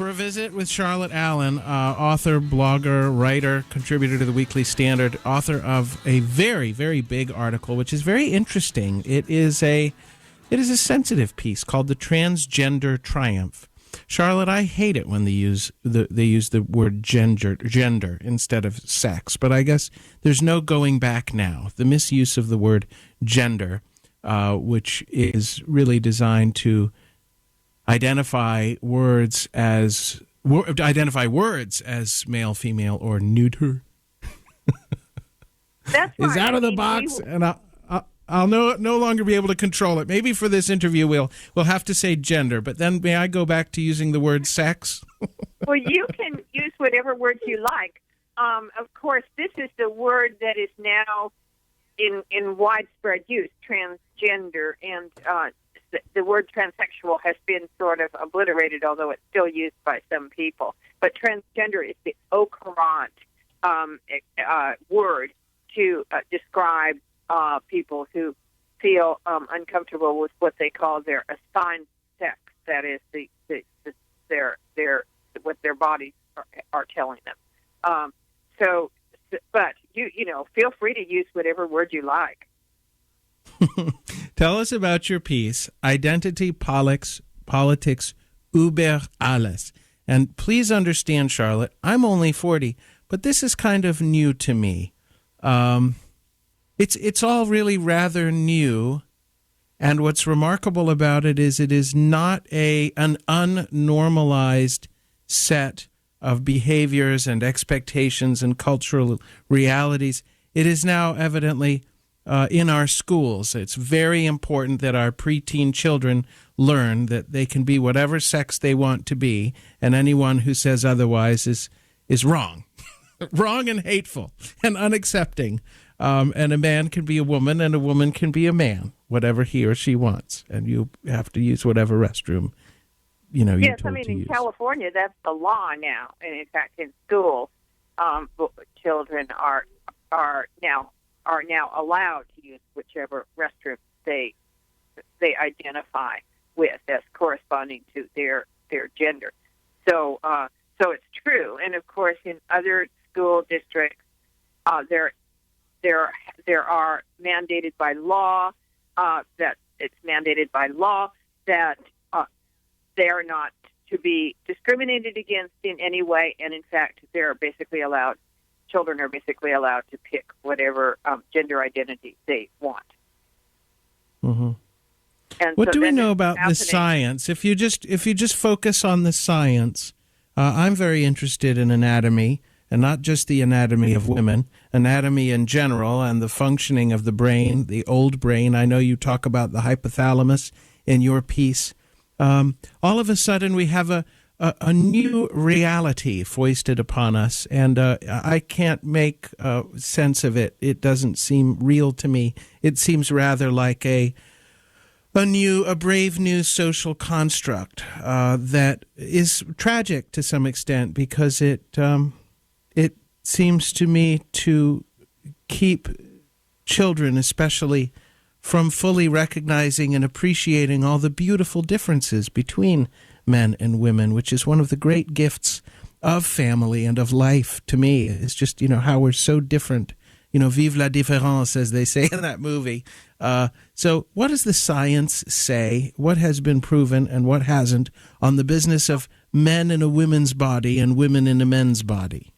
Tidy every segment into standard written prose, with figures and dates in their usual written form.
for a visit with Charlotte Allen, author, blogger, writer, contributor to the Weekly Standard, author of a very, very big article, which is very interesting. It is a sensitive piece called "The Transgender Triumph." Charlotte, I hate it when they use the word gender instead of sex, but I guess there's no going back now. The misuse of the word gender, which is really designed to identify words as male, female, or neuter. That's right. Is out of the box, and I'll no longer be able to control it. Maybe for this interview we'll have to say gender, but then may I go back to using the word sex? Well, you can use whatever words you like. Of course, this is the word that is now in widespread use, transgender, and the word transsexual has been sort of obliterated, although it's still used by some people. But transgender is the current word to describe people who feel uncomfortable with what they call their assigned sex. That is their what their bodies are telling them. But you know, feel free to use whatever word you like. Tell us about your piece, Identity Politics über alles. And please understand, Charlotte, I'm only 40, but this is kind of new to me. It's all really rather new, and what's remarkable about it is not an unnormalized set of behaviors and expectations and cultural realities. It is now evidently in our schools. It's very important that our preteen children learn that they can be whatever sex they want to be, and anyone who says otherwise is wrong. Wrong and hateful and unaccepting. And a man can be a woman and a woman can be a man, whatever he or she wants. And you have to use whatever restroom, you're told to use. Yes, I mean, in California, that's the law now. And in fact, in school, children are now allowed to use whichever restroom they identify with as corresponding to their gender. So it's true. And of course, in other school districts, there are mandated by law that they are not to be discriminated against in any way, and in fact, children are basically allowed to pick whatever gender identity they want. Mm-hmm. And what so do we know about the science? If you just focus on the science, I'm very interested in anatomy, and not just the anatomy of women, anatomy in general, and the functioning of the brain, the old brain. I know you talk about the hypothalamus in your piece. All of a sudden, we have a new reality foisted upon us, and I can't make sense of it. It doesn't seem real to me. It seems rather like a brave new social construct that is tragic to some extent, because it seems to me to keep children, especially, from fully recognizing and appreciating all the beautiful differences between men and women, which is one of the great gifts of family and of life to me. It's just, how we're so different. Vive la différence, as they say in that movie. So what does the science say? What has been proven and what hasn't on the business of men in a women's body and women in a men's body?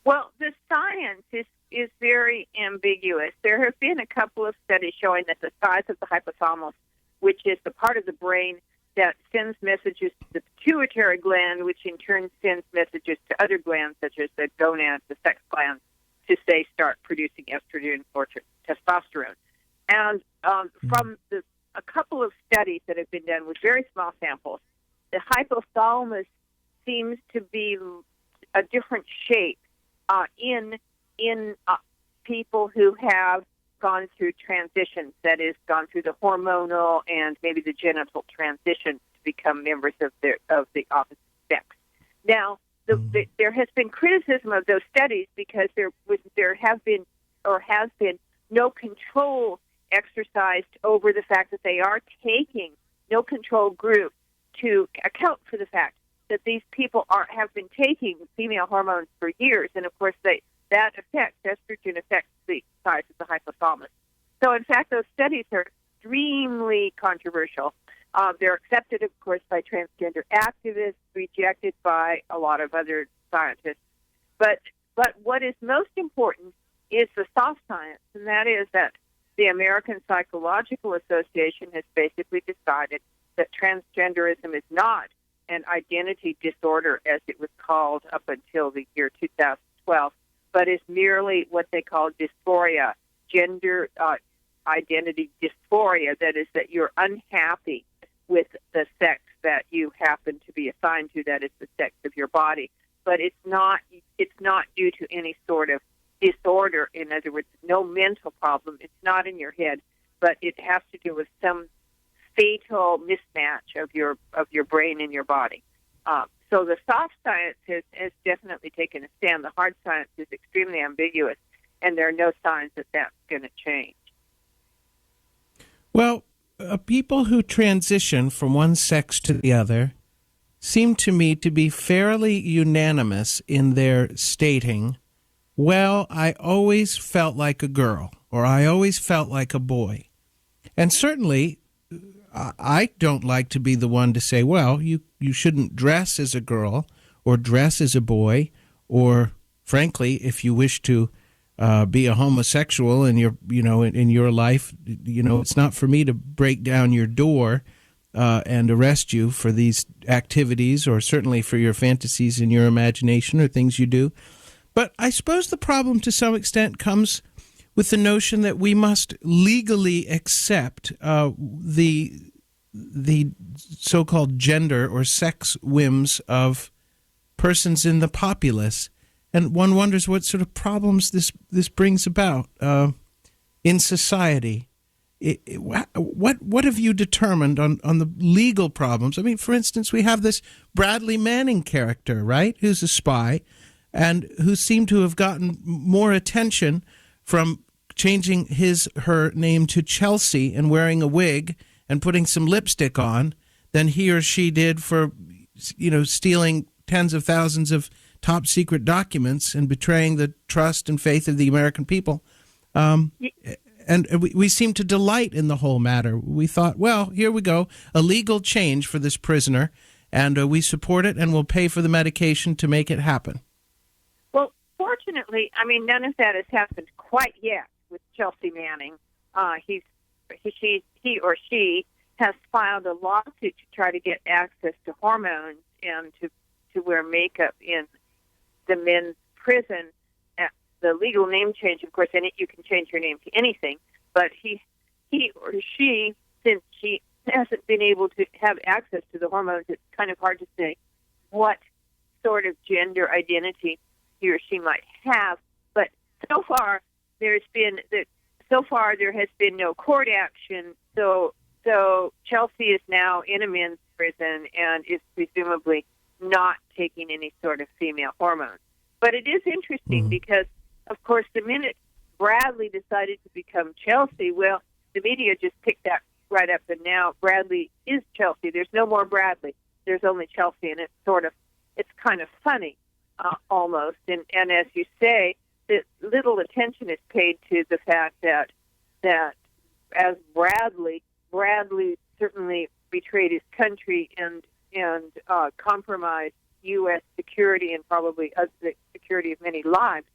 Well, the science is very ambiguous. There have been a couple of studies showing that the size of the hypothalamus, which is the part of the brain that sends messages to the pituitary gland, which in turn sends messages to other glands, such as the gonads, the sex glands, to, say, start producing estrogen or testosterone. And from a couple of studies that have been done with very small samples, the hypothalamus seems to be a different shape in people who have gone through transitions, that is, gone through the hormonal and maybe the genital transition to become members of the opposite sex. Now, there has been criticism of those studies because there has been no control exercised over the fact that they are taking no control group to account for the fact that these people have been taking female hormones for years, and of course that affects estrogen affects the size of the hypothalamus. So in fact, those studies are extremely controversial. They're accepted, of course, by transgender activists, rejected by a lot of other scientists. But what is most important is the soft science, and that is that the American Psychological Association has basically decided that transgenderism is not an identity disorder, as it was called up until the year 2012, but is merely what they call dysphoria, gender identity dysphoria. That is, that you're unhappy with the sex that you happen to be assigned to, that is the sex of your body. But it's not due to any sort of disorder. In other words, no mental problem. It's not in your head, but it has to do with some fatal mismatch of your brain and your body. So the soft science has definitely taken a stand. The hard science is extremely ambiguous, and there are no signs that that's going to change. Well, people who transition from one sex to the other seem to me to be fairly unanimous in their stating, well, I always felt like a girl, or I always felt like a boy. And certainly, I don't like to be the one to say, well, you shouldn't dress as a girl or dress as a boy, or frankly, if you wish to be a homosexual in your life, it's not for me to break down your door and arrest you for these activities, or certainly for your fantasies in your imagination or things you do. But I suppose the problem to some extent comes with the notion that we must legally accept the so-called gender or sex whims of persons in the populace. And one wonders what sort of problems this brings about in society. What have you determined on the legal problems? I mean, for instance, we have this Bradley Manning character, right, who's a spy, and who seemed to have gotten more attention from changing her name to Chelsea and wearing a wig and putting some lipstick on than he or she did for, stealing tens of thousands of top secret documents and betraying the trust and faith of the American people. And we seem to delight in the whole matter. We thought, well, here we go, a legal change for this prisoner, and we support it, and we'll pay for the medication to make it happen. Well, fortunately, none of that has happened quite yet with Chelsea Manning. He or she has filed a lawsuit to try to get access to hormones and to wear makeup in the men's prison. The legal name change, of course, you can change your name to anything, but he or she, since she hasn't been able to have access to the hormones, it's kind of hard to say what sort of gender identity he or she might have. But so far there has been no court action. So Chelsea is now in a men's prison and is presumably not taking any sort of female hormones. But it is interesting because, of course, the minute Bradley decided to become Chelsea, well, the media just picked that right up, and now Bradley is Chelsea. There's no more Bradley. There's only Chelsea, and it's kind of funny, almost. And as you say, that little attention is paid to the fact that as Bradley certainly betrayed his country and compromised U.S. security and probably the security of many lives.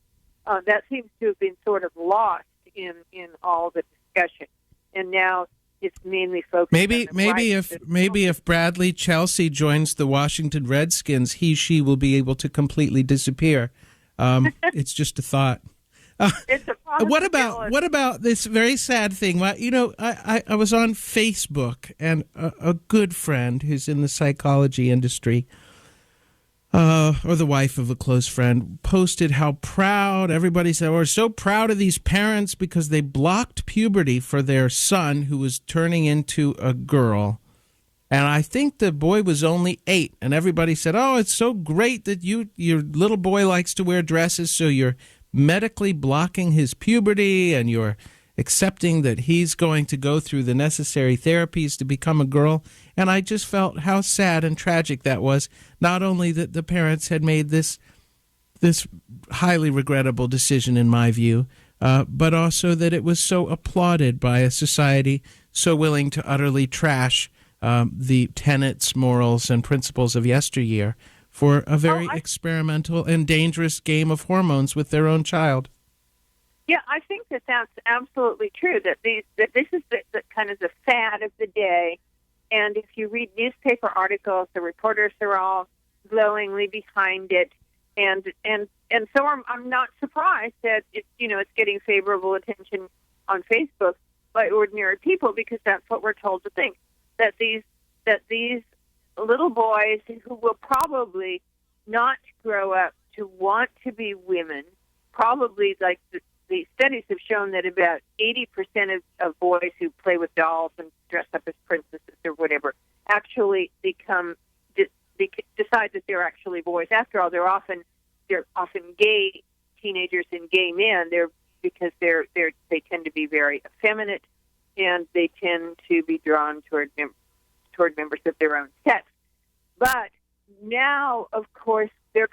That seems to have been sort of lost in all the discussion, and now it's mainly focused. Maybe if Bradley Chelsea joins the Washington Redskins, she will be able to completely disappear. It's just a thought. It's a possibility. What about this very sad thing? Well, I was on Facebook, and a good friend who's in the psychology industry, or the wife of a close friend, posted how proud everybody said, we're so proud of these parents because they blocked puberty for their son who was turning into a girl. And I think the boy was only 8, and everybody said, oh, it's so great that your little boy likes to wear dresses, so you're medically blocking his puberty, and you're accepting that he's going to go through the necessary therapies to become a girl. And I just felt how sad and tragic that was. Not only that the parents had made this highly regrettable decision, in my view, but also that it was so applauded by a society so willing to utterly trash the tenets, morals, and principles of yesteryear for a very experimental and dangerous game of hormones with their own child. Yeah, I think that that's absolutely true. That this is the kind of the fad of the day, and if you read newspaper articles, the reporters are all glowingly behind it, and so I'm not surprised that it's getting favorable attention on Facebook by ordinary people, because that's what we're told to think, that these little boys who will probably not grow up to want to be women, probably like the studies have shown that about 80% of boys who play with dolls and dress up as princesses or whatever actually decide that they're actually boys. After all, they're often gay teenagers and gay men. Because they tend to be very effeminate, and they tend to be drawn toward members of their own sex. But now, of course, they're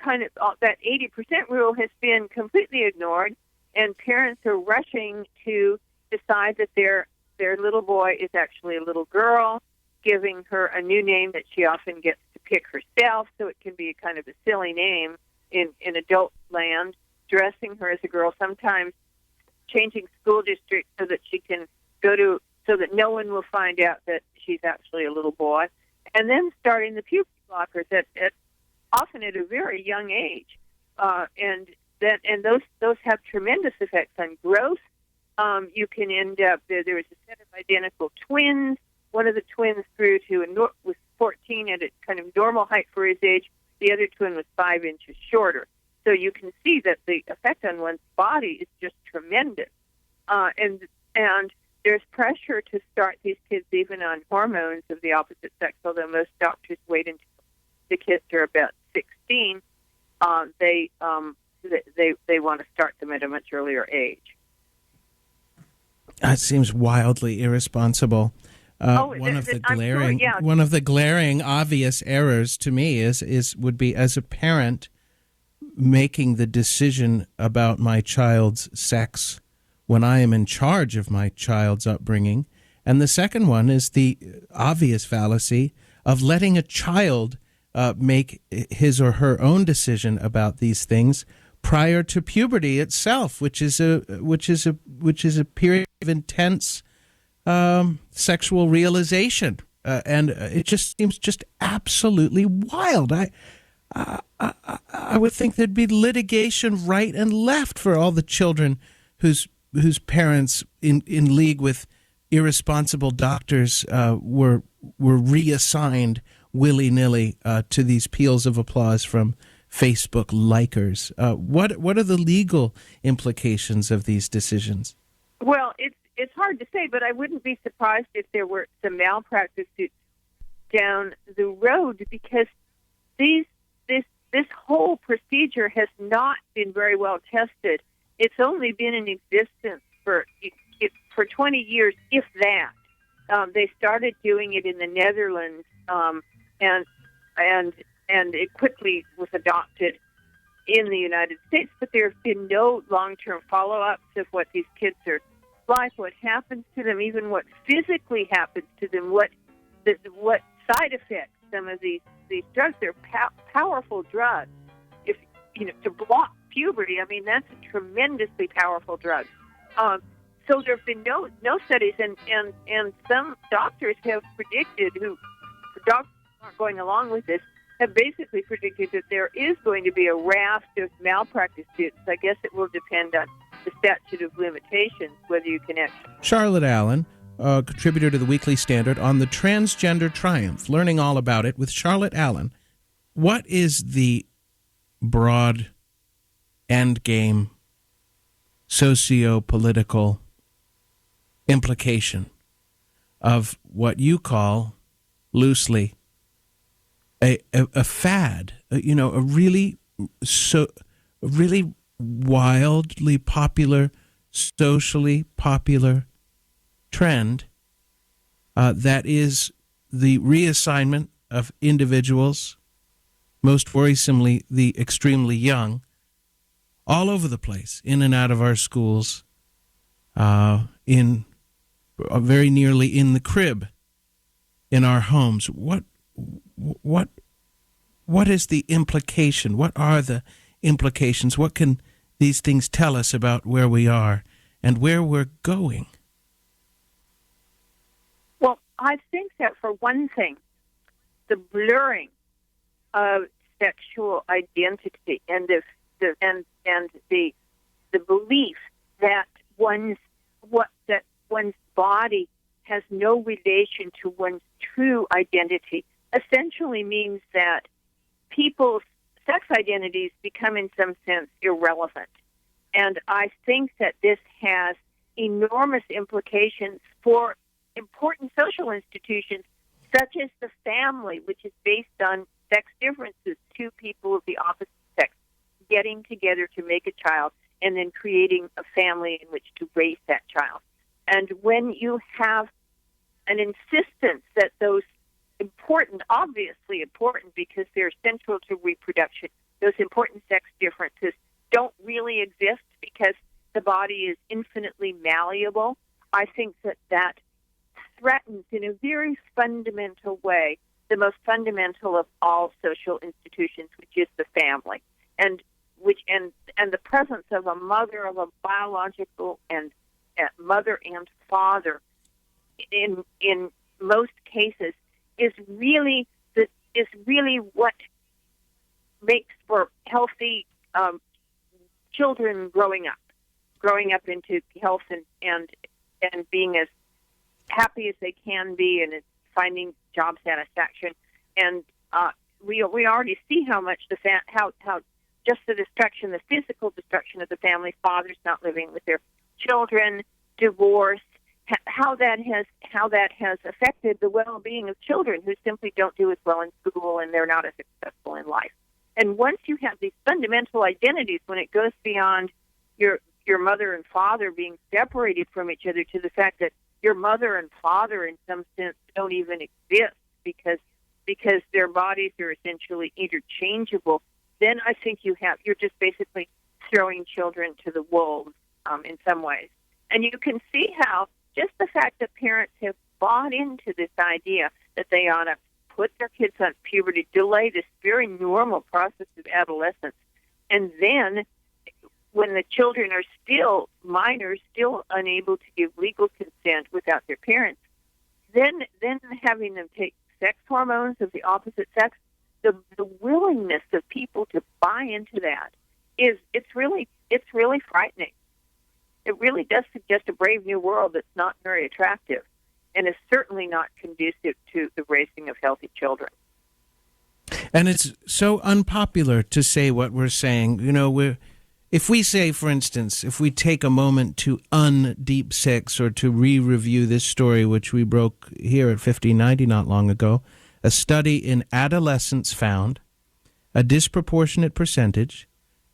that 80% rule has been completely ignored, and parents are rushing to decide that their little boy is actually a little girl, giving her a new name that she often gets to pick herself, so it can be a kind of a silly name in adult land, dressing her as a girl, sometimes changing school districts so that she can so that no one will find out that she's actually a little boy, and then starting the puberty blockers often at a very young age, and those have tremendous effects on growth. You can end up there was a set of identical twins. One of the twins grew was 14 at a kind of normal height for his age. The other twin was 5 inches shorter. So you can see that the effect on one's body is just tremendous. And there's pressure to start these kids even on hormones of the opposite sex, although most doctors wait until the kids are about 16. They want to start them at a much earlier age. That seems wildly irresponsible. One of the glaring obvious errors to me would be, as a parent, making the decision about my child's sex when I am in charge of my child's upbringing. And the second one is the obvious fallacy of letting a child make his or her own decision about these things prior to puberty itself, which is a period of intense sexual realization, and it just seems just absolutely wild. I would think there'd be litigation right and left for all the children whose parents, in league with irresponsible doctors, were reassigned willy-nilly to these peals of applause from Facebook likers. What are the legal implications of these decisions? Well, it's hard to say, but I wouldn't be surprised if there were some malpractice suits down the road, because this whole procedure has not been very well tested. It's only been in existence for 20 years, if that. They started doing it in the Netherlands, and it quickly was adopted in the United States. But there have been no long-term follow-ups of what these kids are like, what happens to them, even what physically happens to them, what side effects some of these drugs. They're powerful drugs. If to block puberty, I mean, that's a tremendously powerful drug. So there have been no studies, and some doctors have predicted, doctors aren't going along with this, have basically predicted that there is going to be a raft of malpractice suits. I guess it will depend on the statute of limitations, whether you can actually... Charlotte Allen, contributor to the Weekly Standard, on the transgender triumph, learning all about it with Charlotte Allen. What is the broad endgame socio-political implication of what you call loosely a fad, a really wildly popular socially popular trend that is the reassignment of individuals, most worrisomely the extremely young, all over the place, in and out of our schools, in very nearly in the crib, in our homes. What is the implication? What are the implications? What can these things tell us about where we are and where we're going? Well, I think that for one thing, the blurring of sexual identity and the belief that one's body has no relation to one's true identity essentially means that people's sex identities become in some sense irrelevant. And I think that this has enormous implications for important social institutions such as the family, which is based on sex differences, two people of the opposite sex getting together to make a child and then creating a family in which to raise that child. And when you have an insistence that those important, obviously important because they're central to reproduction, those important sex differences don't really exist because the body is infinitely malleable, I think that threatens in a very fundamental way the most fundamental of all social institutions, which is the family, and the presence of a mother, of a biological and mother and father in most cases is really what makes for healthy children growing up into health and being as happy as they can be and finding job satisfaction. And we already see how much how just the destruction, the physical destruction of the family, fathers not living with their children, divorce, how that has affected the well-being of children who simply don't do as well in school and they're not as successful in life. And once you have these fundamental identities, when it goes beyond your mother and father being separated from each other to the fact that your mother and father in some sense don't even exist because their bodies are essentially interchangeable, then I think you're just basically throwing children to the wolves in some ways. And you can see how just the fact that parents have bought into this idea that they ought to put their kids on puberty, delay this very normal process of adolescence, and then when the children are still minors, still unable to give legal consent without their parents, then having them take sex hormones of the opposite sex, the willingness of people to buy into that it's really frightening. It really does suggest a brave new world that's not very attractive and is certainly not conducive to the raising of healthy children. And it's so unpopular to say what we're saying. You know, if we say, for instance, if we take a moment to un-deep sex or to re-review this story, which we broke here at 1590 not long ago, a study in adolescents found a disproportionate percentage,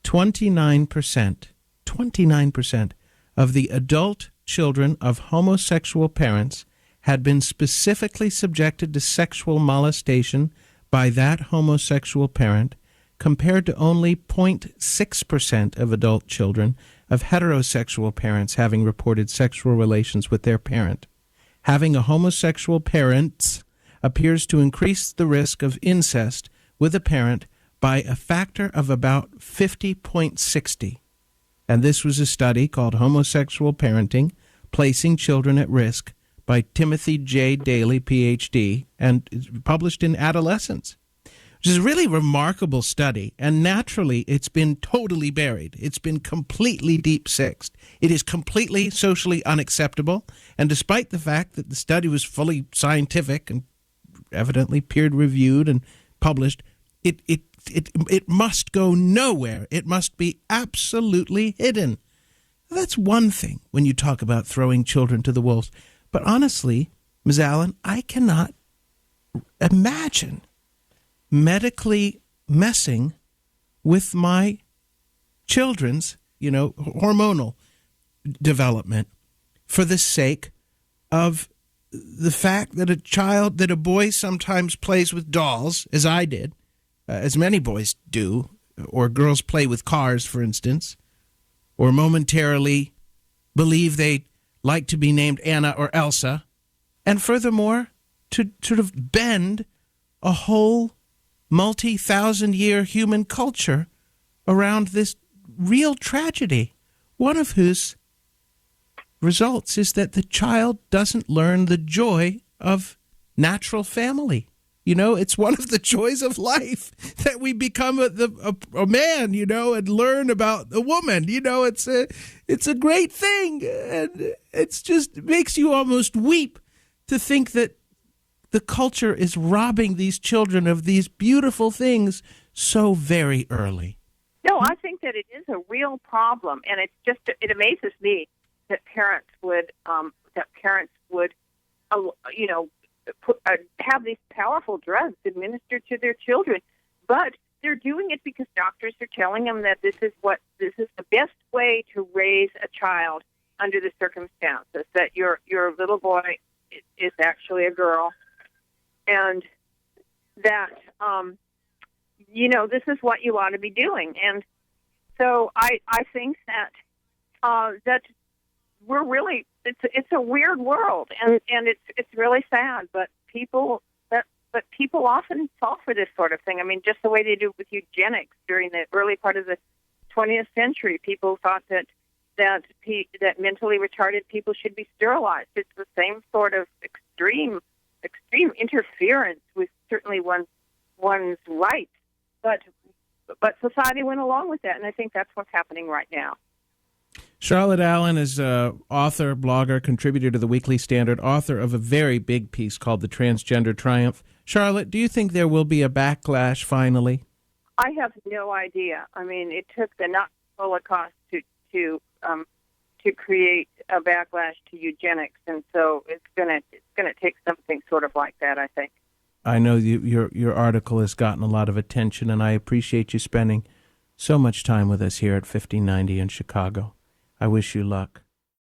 29% of the adult children of homosexual parents had been specifically subjected to sexual molestation by that homosexual parent, compared to only 0.6% of adult children of heterosexual parents having reported sexual relations with their parent. Having a homosexual parent appears to increase the risk of incest with a parent by a factor of about 50.60. And this was a study called Homosexual Parenting, Placing Children at Risk by Timothy J. Daly, Ph.D., and it's published in Adolescence, which is a really remarkable study. And naturally, it's been totally buried. It's been completely deep-sixed. It is completely socially unacceptable. And despite the fact that the study was fully scientific and evidently peer-reviewed and published, it must go nowhere. It must be absolutely hidden. That's one thing when you talk about throwing children to the wolves. But honestly, Ms. Allen, I cannot imagine medically messing with my children's, hormonal development for the sake of the fact that that a boy sometimes plays with dolls, as I did, as many boys do, or girls play with cars, for instance, or momentarily believe they like to be named Anna or Elsa, and furthermore, to sort of bend a whole multi-thousand-year human culture around this real tragedy, one of whose results is that the child doesn't learn the joy of natural family. You know, it's one of the joys of life that we become a man, you know, and learn about a woman. You know, it's a great thing, and it makes you almost weep to think that the culture is robbing these children of these beautiful things so very early. No, I think that it is a real problem, and it amazes me that parents would have these powerful drugs administered to their children, but they're doing it because doctors are telling them that this is the best way to raise a child under the circumstances, that your little boy is actually a girl, and that this is what you ought to be doing. And so I think that that we're really it's a weird world, and it's really sad, but people often fall for this sort of thing. I mean, just the way they do with eugenics during the early part of the 20th century, people thought that mentally retarded people should be sterilized. It's the same sort of extreme interference with certainly one's rights, but society went along with that, and I think that's what's happening right now. Charlotte Allen is author, blogger, contributor to the Weekly Standard, author of a very big piece called The Transgender Triumph. Charlotte, do you think there will be a backlash finally? I have no idea. I mean, it took the Nazi Holocaust to create a backlash to eugenics, and so it's gonna take something sort of like that, I think. I know your article has gotten a lot of attention, and I appreciate you spending so much time with us here at 1590 in Chicago. I wish you luck.